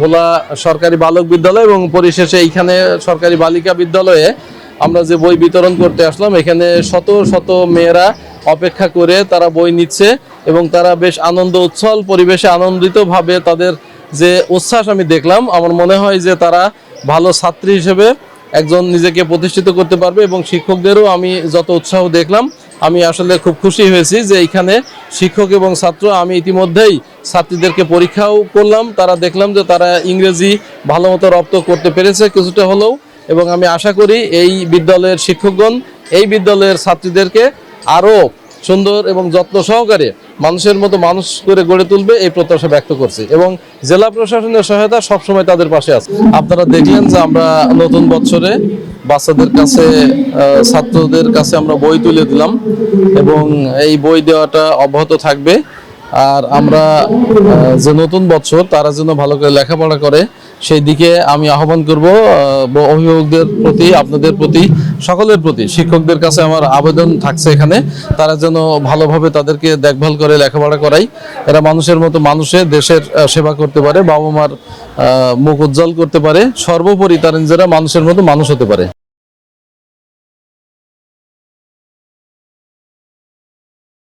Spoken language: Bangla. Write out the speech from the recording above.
ভোলা সরকারি বালক বিদ্যালয় এবং পরিশেষে এইখানে সরকারি বালিকা বিদ্যালয়ে আমরা যে বই বিতরণ করতে আসলাম, এখানে শত শত মেয়েরা অপেক্ষা করে তারা বই নিচ্ছে এবং তারা বেশ আনন্দ উচ্ছল পরিবেশে আনন্দিতভাবে তাদের যে উচ্ছ্বাস আমি দেখলাম, আমার মনে হয় যে তারা ভালো ছাত্রী হিসেবে একজন নিজেকে প্রতিষ্ঠিত করতে পারবে। এবং শিক্ষকদেরও আমি যত উৎসাহ দেখলাম, আমি আসলে খুব খুশি হয়েছি যে এইখানে শিক্ষক এবং ছাত্র, আমি ইতিমধ্যেই ছাত্রীদেরকে পরীক্ষাও করলাম, তারা দেখলাম যে তারা ইংরেজি ভালো মতো রপ্ত করতে পেরেছে কিছুটা হলেও। এবং আমি আশা করি এই বিদ্যালয়ের শিক্ষকগণ এই বিদ্যালয়ের ছাত্রীদেরকে আরও সুন্দর এবং যত্ন সহকারে মানুষের মতো মানুষ করে গড়ে তুলবে, এই প্রত্যাশা ব্যক্ত করছি। এবং জেলা প্রশাসনের সহায়তা সবসময় তাদের পাশে আছে। আপনারা দেখলেন যে আমরা নতুন বছরে বাচ্চাদের কাছে, ছাত্রদের কাছে আমরা বই তুলে দিলাম এবং এই বই দেওয়াটা অব্যাহত থাকবে। আর আমরা যে নতুন বছর তারা যেন ভালো করে লেখাপড়া করে সেই দিকে আমি আহ্বান করব। অভিভাবকদের প্রতি, আপনাদের প্রতি, সকলের প্রতি, শিক্ষকদের কাছে আমার আবেদন থাকছে এখানে তারা যেন ভালোভাবে তাদেরকে দেখভাল করে লেখাপড়া করাই। এরা মানুষের মতো মানুষের দেশের সেবা করতে পারে, বাবা মার মুখ উজ্জ্বল করতে পারে, সর্বোপরি তারা নিজেরা মানুষের মতো মানুষ হতে পারে।